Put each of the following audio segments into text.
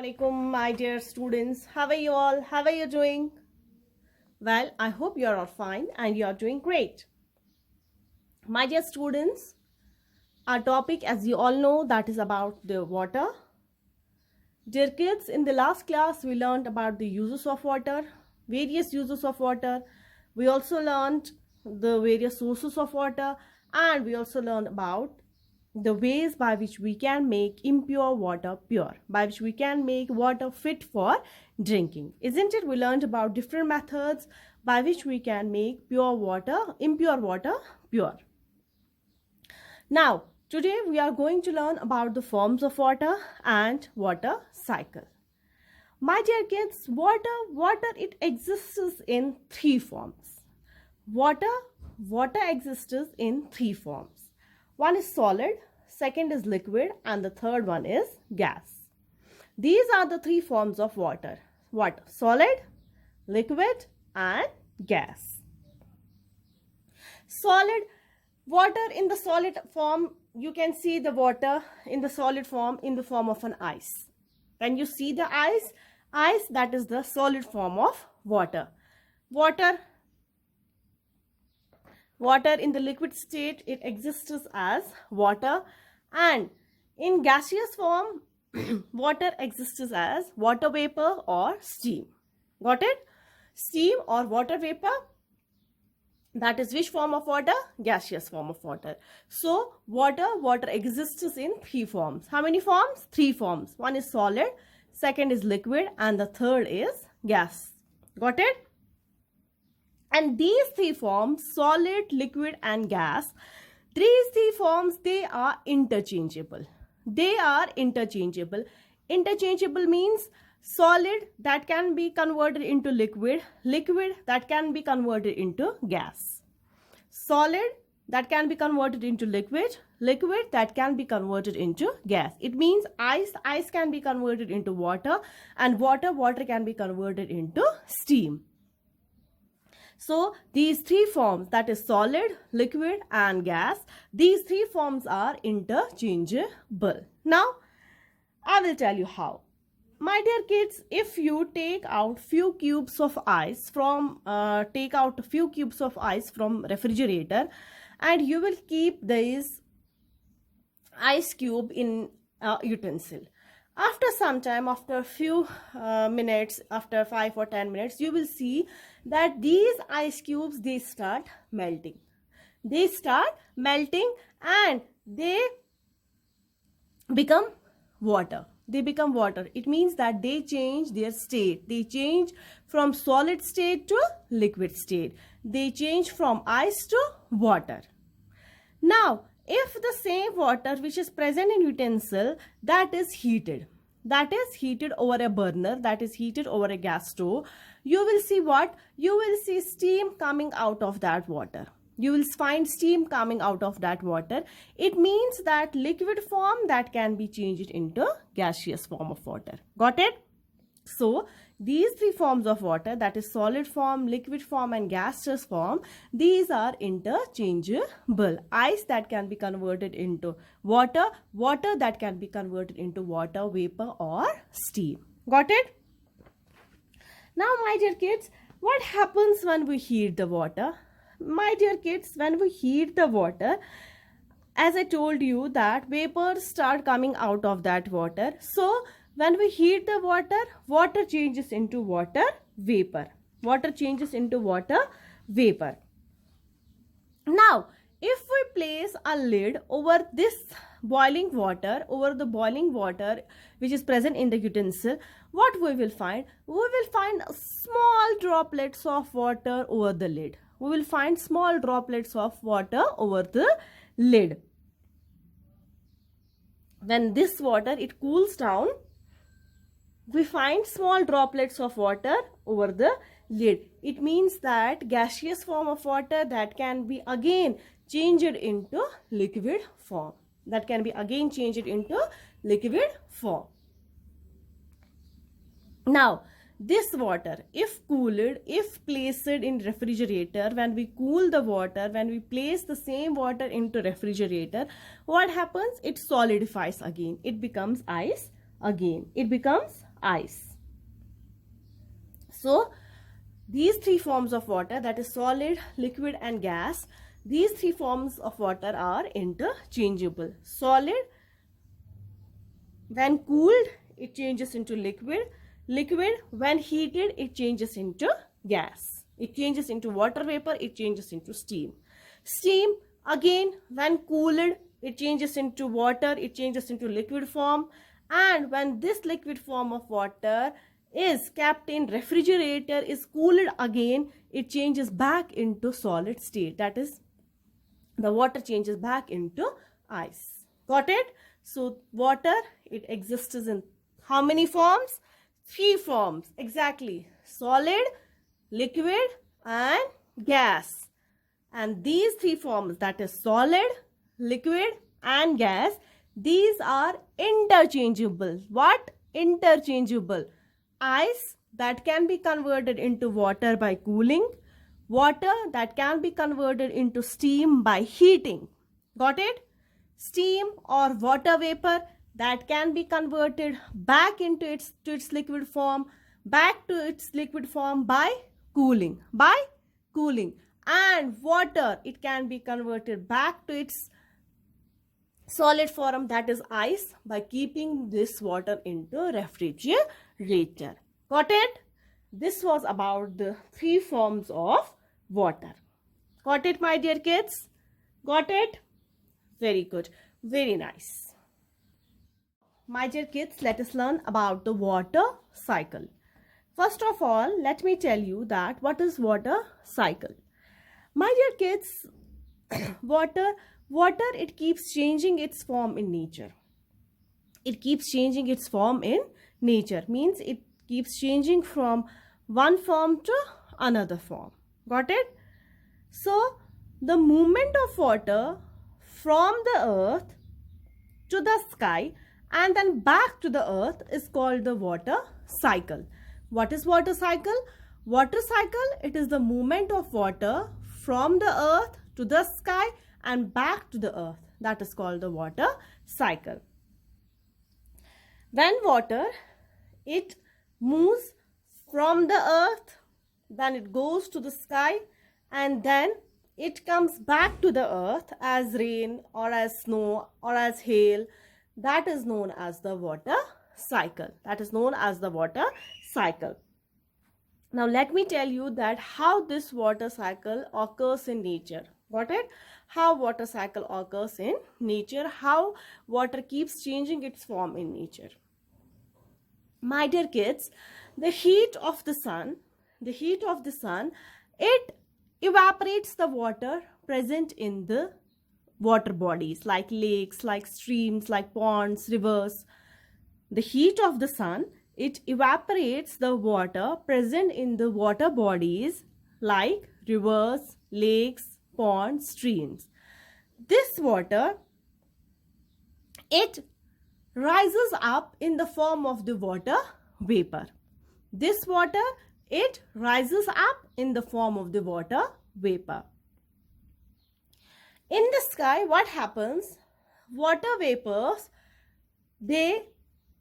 Assalamualaikum, my dear students. How are you all? How are you doing? Well, I hope you are all fine and you are doing great. My dear students, our topic, as you all know, that is about the water. Dear kids, in the last class, we learned about the uses of water, various uses of water. We also learned the various sources of water, and we also learned about the ways by which we can make impure water pure, by which we can make water fit for drinking. Isn't it? We learned about different methods by which we can make impure water pure. Now, today we are going to learn about the forms of water and water cycle. My dear kids, water it exists in three forms. Water exists in three forms. One is solid, second is liquid, and the third one is gas. These are the three forms of water. What? Solid, liquid, and gas. Solid water in the solid form, you can see the water in the solid form in the form of an ice. When you see the ice, that is the solid form of water. Water in the liquid state, it exists as water, and in gaseous form, water exists as water vapor or steam. Got it? Steam or water vapor, that is which form of water? Gaseous form of water. So, water exists in three forms. How many forms? Three forms. One is solid, second is liquid, and the third is gas. Got it? And these three forms, solid, liquid, and gas, these three forms, they are interchangeable. They are interchangeable. Interchangeable means solid that can be converted into liquid, liquid that can be converted into gas. Solid that can be converted into liquid, liquid that can be converted into gas. It means ice can be converted into water, and water can be converted into steam. So, these three forms, that is solid, liquid, and gas, these three forms are interchangeable. Now, I will tell you how. My dear kids, if you take out few cubes of ice from refrigerator, and you will keep this ice cube in a utensil. After some time, after a few minutes, after 5 or 10 minutes, you will see that these ice cubes, they start melting. They start melting and they become water. They become water. It means that they change their state. They change from solid state to liquid state. They change from ice to water. Now, if the same water which is present in utensil, that is heated over a burner, that is heated over a gas stove, you will see what? You will see steam coming out of that water. You will find steam coming out of that water. It means that liquid form that can be changed into gaseous form of water. Got it? So, these three forms of water, that is solid form, liquid form, and gaseous form, these are interchangeable. Ice that can be converted into water, water that can be converted into water vapor or steam. Got it? Now, my dear kids, what happens when we heat the water? My dear kids, when we heat the water, as I told you that vapors start coming out of that water. So, when we heat the water, water changes into water vapor. Water changes into water vapor. Now, if we place a lid over this boiling water, over the boiling water which is present in the utensil, what we will find? We will find small droplets of water over the lid. We will find small droplets of water over the lid. When this water, it cools down, we find small droplets of water over the lid. It means that gaseous form of water that can be again changed into liquid form. That can be again changed into liquid form. Now, this water, if cooled, if placed in refrigerator, when we cool the water, when we place the same water into refrigerator, what happens? It solidifies again. It becomes ice again. It becomes ice. So these three forms of water, that is solid, liquid and gas, these three forms of water are interchangeable. Solid, when cooled, it changes into liquid. Liquid, when heated, it changes into gas. It changes into water vapor, it changes into steam. Steam, again, when cooled, it changes into water, it changes into liquid form. And when this liquid form of water is kept in refrigerator, is cooled again, it changes back into solid state. That is, the water changes back into ice. Got it? So water, it exists in how many forms? 3 forms. Exactly. Solid, liquid and gas. And these 3 forms, that is solid, liquid and gas, these are interchangeable. What? Interchangeable. Ice that can be converted into water by cooling. Water that can be converted into steam by heating. Got it? Steam or water vapor that can be converted back into its liquid form, back to its liquid form by cooling. And water, it can be converted back to its solid form, that is ice, by keeping this water into refrigerator. Got it? This was about the 3 forms of water. Got it, my dear kids? Got it? Very good. Very nice. My dear kids, let us learn about the water cycle. First of all, let me tell you that what is water cycle. My dear kids, water, it keeps changing its form in nature. It keeps changing its form in nature. Means it keeps changing from one form to another form. Got it? So, the movement of water from the earth to the sky and then back to the earth is called the water cycle. What is water cycle? Water cycle, it is the movement of water from the earth to the sky and back to the earth. That is called the water cycle. When water, it moves from the earth, then it goes to the sky, and then it comes back to the earth as rain or as snow or as hail. That is known as the water cycle. That is known as the water cycle. Now let me tell you that how this water cycle occurs in nature. Got it? How water cycle occurs in nature, how water keeps changing its form in nature. My dear kids, the heat of the sun, it evaporates the water present in the water bodies like lakes, like streams, like ponds, rivers. The heat of the sun, it evaporates the water present in the water bodies like rivers, lakes, ponds, streams. This water, it rises up in the form of the water vapor. This water, it rises up in the form of the water vapor. In the sky, what happens? Water vapors, they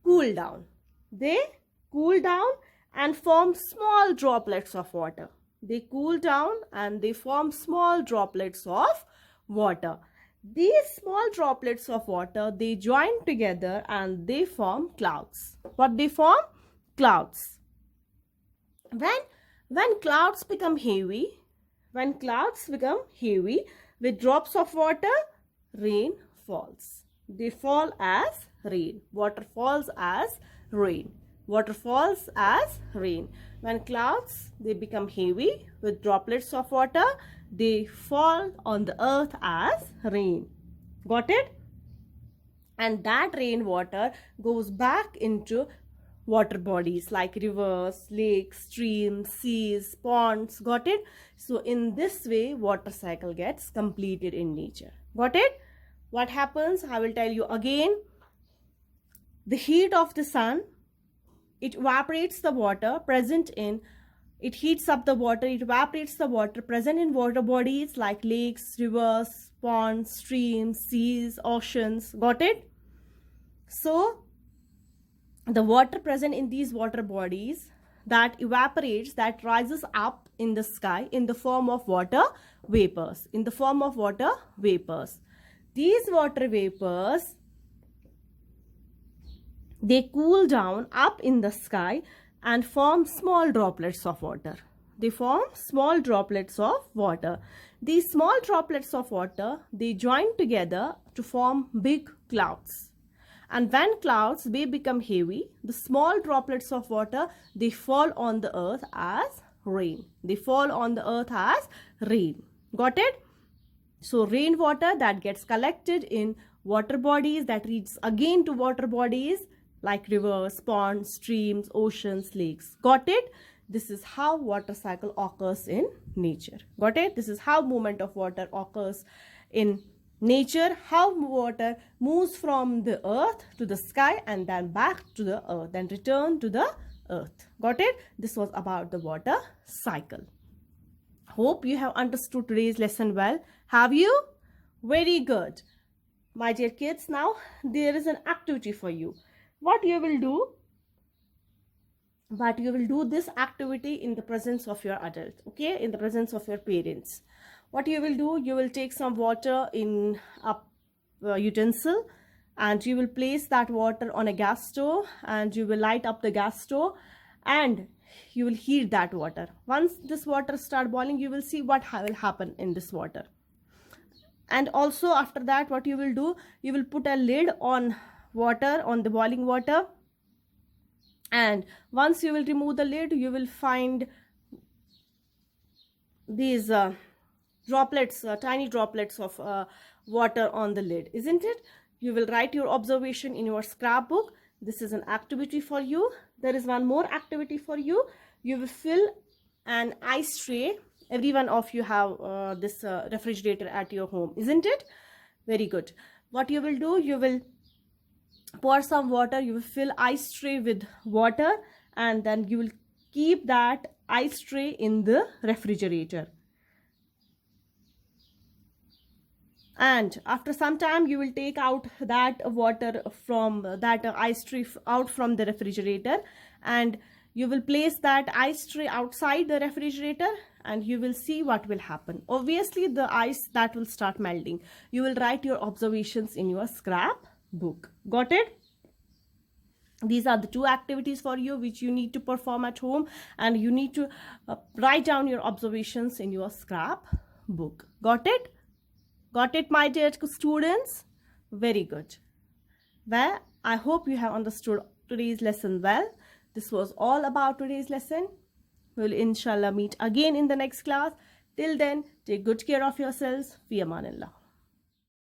cool down. They cool down and form small droplets of water. They cool down and they form small droplets of water. These small droplets of water, they join together and they form clouds. What they form? Clouds. When clouds become heavy, with drops of water, rain falls. They fall as rain. Water falls as rain. Water falls as rain. When clouds, they become heavy with droplets of water, they fall on the earth as rain. Got it? And that rainwater goes back into water bodies like rivers, lakes, streams, seas, ponds. Got it? So in this way, water cycle gets completed in nature. Got it? What happens? I will tell you again. The heat of the sun, it evaporates the water present in, it heats up the water, it evaporates the water present in water bodies like lakes, rivers, ponds, streams, seas, oceans. Got it? So, the water present in these water bodies that evaporates, that rises up in the sky in the form of water vapors, in the form of water vapors. These water vapors, they cool down up in the sky and form small droplets of water. They form small droplets of water. These small droplets of water, they join together to form big clouds. And when clouds, they become heavy, the small droplets of water, they fall on the earth as rain. They fall on the earth as rain. Got it? So rainwater that gets collected in water bodies, that reaches again to water bodies like rivers, ponds, streams, oceans, lakes. Got it? This is how water cycle occurs in nature. Got it? This is how movement of water occurs in nature, how water moves from the earth to the sky and then back to the earth, then return to the earth. Got it? This was about the water cycle. Hope you have understood today's lesson well. Have you? Very good. My dear kids, now there is an activity for you. What you will do? But you will do this activity in the presence of your adult, okay? In the presence of your parents. What you will do, you will take some water in a utensil and you will place that water on a gas stove and you will light up the gas stove and you will heat that water. Once this water start boiling, you will see what will happen in this water. And also after that, what you will do, you will put a lid on water, on the boiling water. And once you will remove the lid, you will find these droplets, tiny droplets of water on the lid, isn't it? You will write your observation in your scrapbook. This is an activity for you. There is one more activity for you. You will fill an ice tray. Every one of you have this refrigerator at your home, isn't it? Very good. What you will do, you will pour some water, you will fill ice tray with water and then you will keep that ice tray in the refrigerator. And after some time, you will take out that water from that ice tray out from the refrigerator and you will place that ice tray outside the refrigerator and you will see what will happen. Obviously, the ice that will start melting. You will write your observations in your scrap book. Got it? These are the two activities for you which you need to perform at home and you need to write down your observations in your scrap book. Got it? Got it, my dear students? Very good. Well, I hope you have understood today's lesson well. This was all about today's lesson. We'll inshallah meet again in the next class. Till then, take good care of yourselves. Fi amanillah.